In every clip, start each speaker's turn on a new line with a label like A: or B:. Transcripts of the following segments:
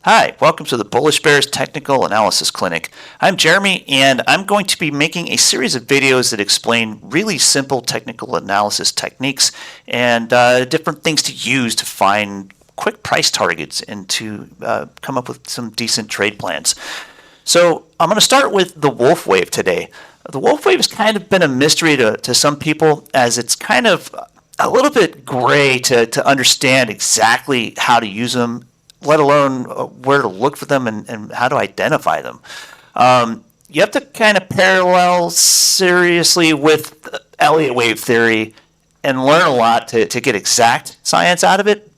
A: Hi, welcome to the Bullish Bears Technical Analysis Clinic. I'm Jeremy, and I'm going to be making a series of videos that explain really simple technical analysis techniques and different things to use to find quick price targets and to come up with some decent trade plans. So I'm going to start with the Wolfe Wave today. The Wolfe Wave has kind of been a mystery to some people, as it's kind of a little bit gray to understand exactly how to use them, let alone where to look for them and how to identify them. You have to kind of parallel seriously with Elliott wave theory and learn a lot to get exact science out of it.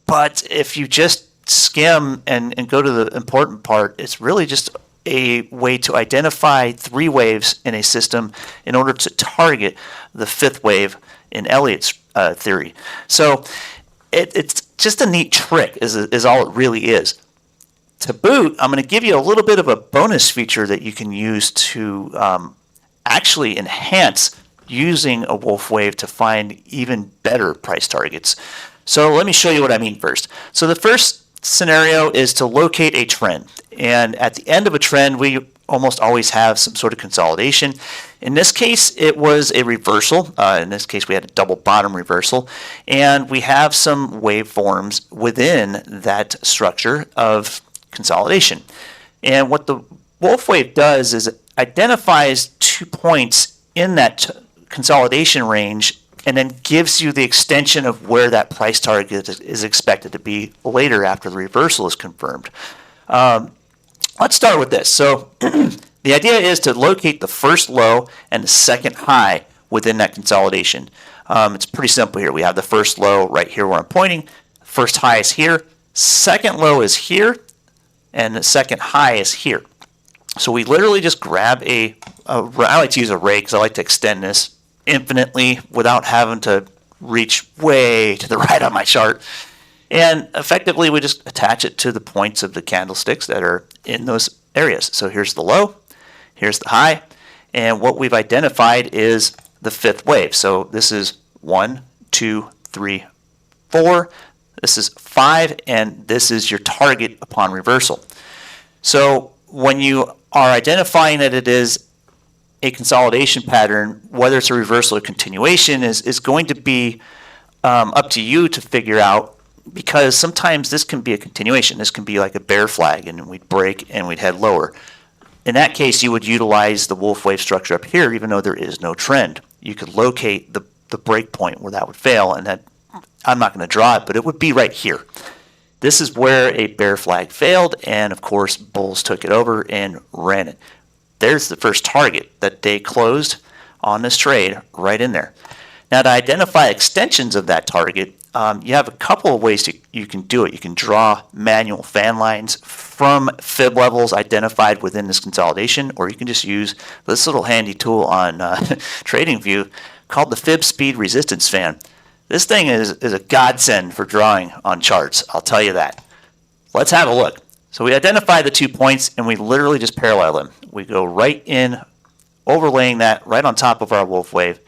A: But if you just skim and go to the important part, it's really just a way to identify three waves in a system in order to target the fifth wave in Elliott's theory. So it's just a neat trick is all it really is. To boot, I'm going to give you a little bit of a bonus feature that you can use to actually enhance using a Wolfe Wave to find even better price targets. So let me show you what I mean first. So the first scenario is to locate a trend. And at the end of a trend, we almost always have some sort of consolidation. In this case, it was a reversal. In this case, we had a double bottom reversal. And we have some waveforms within that structure of consolidation. And what the Wolfe Wave does is it identifies 2 points in that consolidation range and then gives you the extension of where that price target is expected to be later after the reversal is confirmed. Let's start with this. So the idea is to locate the first low and the second high within that consolidation. It's pretty simple here. We have the first low right here where I'm pointing. First high is here. Second low is here. And the second high is here. So we literally just grab I like to use a ray because I like to extend this infinitely without having to reach way to the right on my chart. And effectively, we just attach it to the points of the candlesticks that are in those areas. So here's the low, here's the high, and what we've identified is the fifth wave. So this is 1, 2, 3, 4. This is 5, and this is your target upon reversal. So when you are identifying that it is a consolidation pattern, whether it's a reversal or continuation, is going to be up to you to figure out, because sometimes this can be a continuation. This can be like a bear flag, and we'd break and we'd head lower. In that case, you would utilize the Wolfe Wave structure up here, even though there is no trend. You could locate the break point where that would fail, and that I'm not going to draw it, but it would be right here. This is where a bear flag failed, and of course, bulls took it over and ran it. There's the first target that they closed on this trade right in there. Now, to identify extensions of that target, you have a couple of ways you can do it. You can draw manual fan lines from fib levels identified within this consolidation, or you can just use this little handy tool on TradingView called the Fib Speed Resistance Fan. This thing is a godsend for drawing on charts, I'll tell you that. Let's have a look. So we identify the 2 points, and we literally just parallel them. We go right in, overlaying that right on top of our Wolfe Wave,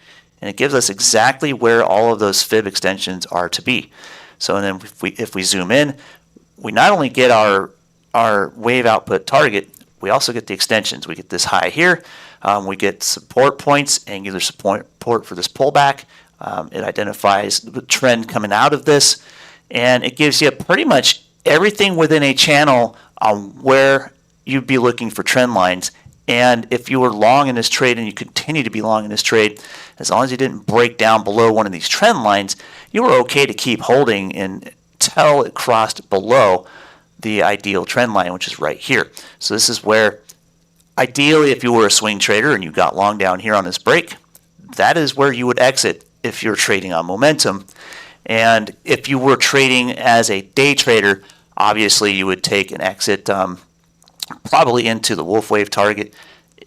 A: and it gives us exactly where all of those fib extensions are to be. So then if we zoom in, we not only get our wave output target, we also get the extensions. We get this high here. We get support points, angular support for this pullback. It identifies the trend coming out of this, and it gives you pretty much everything within a channel on where you'd be looking for trend lines. And if you were long in this trade and you continue to be long in this trade, as long as you didn't break down below one of these trend lines, you were okay to keep holding until it crossed below the ideal trend line, which is right here. So this is where, ideally, if you were a swing trader and you got long down here on this break, that is where you would exit if you're trading on momentum. And if you were trading as a day trader, obviously you would take an exit probably into the Wolfe Wave target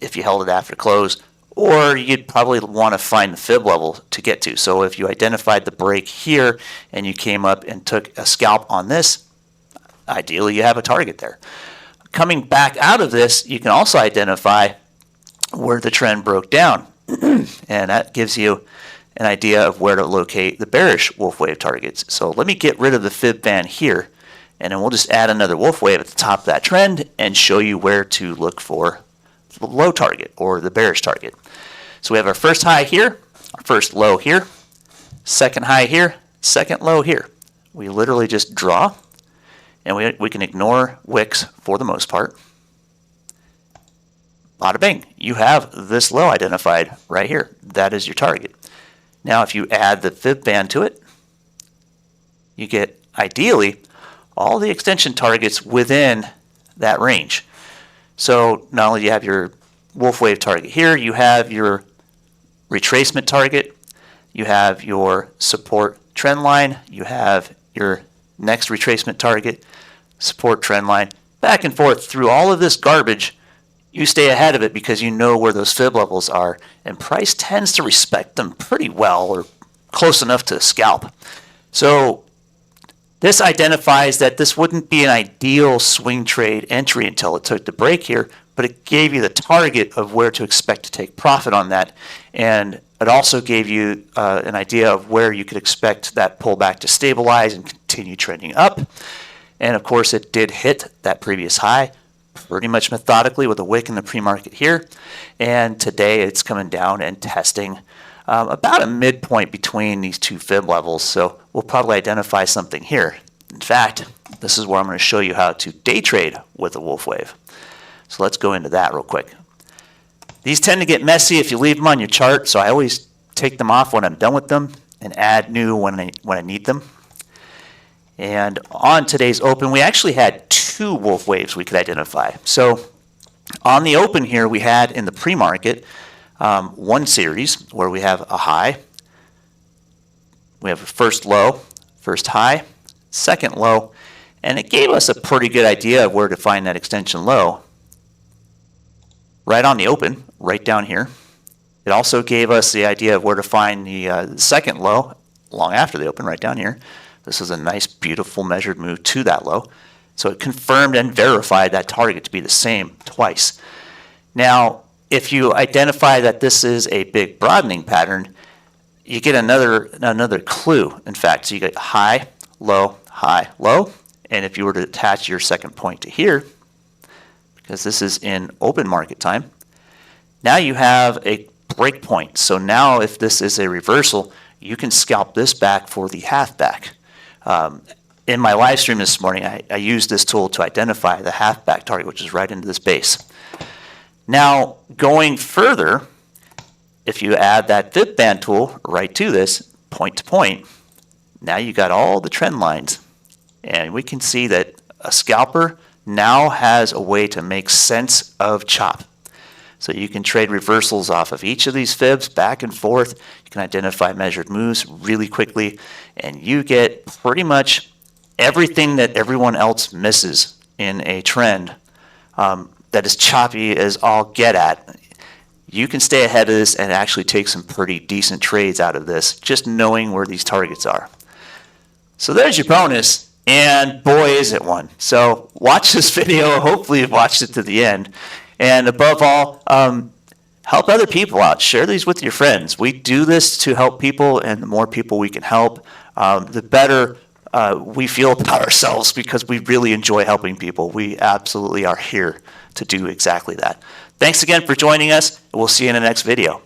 A: if you held it after close, or you'd probably want to find the fib level to get to. So if you identified the break here and you came up and took a scalp on this, ideally you have a target there. Coming back out of this, you can also identify where the trend broke down, and that gives you an idea of where to locate the bearish Wolfe Wave targets. So let me get rid of the Fib Fan here And then we'll just add another Wolfe Wave at the top of that trend and show you where to look for the low target or the bearish target. So we have our first high here, our first low here, second high here, second low here. We literally just draw, and we can ignore wicks for the most part. Bada bing, you have this low identified right here. That is your target. Now if you add the Fib Fan to it, you get ideally all the extension targets within that range. So not only do you have your Wolfe Wave target here, you have your retracement target, you have your support trend line, you have your next retracement target, support trend line, back and forth through all of this garbage. You stay ahead of it because you know where those fib levels are, and price tends to respect them pretty well, or close enough to scalp. So this identifies that this wouldn't be an ideal swing trade entry until it took the break here, but it gave you the target of where to expect to take profit on that. And it also gave you an idea of where you could expect that pullback to stabilize and continue trending up. And of course, it did hit that previous high pretty much methodically with a wick in the pre-market here. And today it's coming down and testing about a midpoint between these two fib levels. So we'll probably identify something here. In fact, this is where I'm going to show you how to day trade with a Wolfe Wave. So let's go into that real quick. These tend to get messy if you leave them on your chart, so I always take them off when I'm done with them and add new when I need them. And on today's open, we actually had two Wolfe Waves we could identify. So on the open here, we had in the pre-market one series where we have a high, we have a first low, first high, second low, and it gave us a pretty good idea of where to find that extension low. Right on the open, right down here. It also gave us the idea of where to find the second low long after the open, right down here. This is a nice, beautiful measured move to that low. So it confirmed and verified that target to be the same twice. Now, if you identify that this is a big broadening pattern, you get another clue. In fact, so you get high, low, and if you were to attach your second point to here, because this is in open market time, now you have a break point. So now if this is a reversal, you can scalp this back for the half back. In my live stream this morning, I used this tool to identify the half back target, which is right into this base. Now, going further, if you add that Fib Fan tool right to this, point to point, now you got all the trend lines. And we can see that a scalper now has a way to make sense of chop. So you can trade reversals off of each of these fibs back and forth. You can identify measured moves really quickly, and you get pretty much everything that everyone else misses in a trend that is choppy as all get at. You can stay ahead of this and actually take some pretty decent trades out of this, just knowing where these targets are. So there's your bonus. And boy, is it one. So watch this video. Hopefully you've watched it to the end. And above all, help other people out. Share these with your friends. We do this to help people, and the more people we can help, the better we feel about ourselves, because we really enjoy helping people. We absolutely are here to do exactly that. Thanks again for joining us. We'll see you in the next video.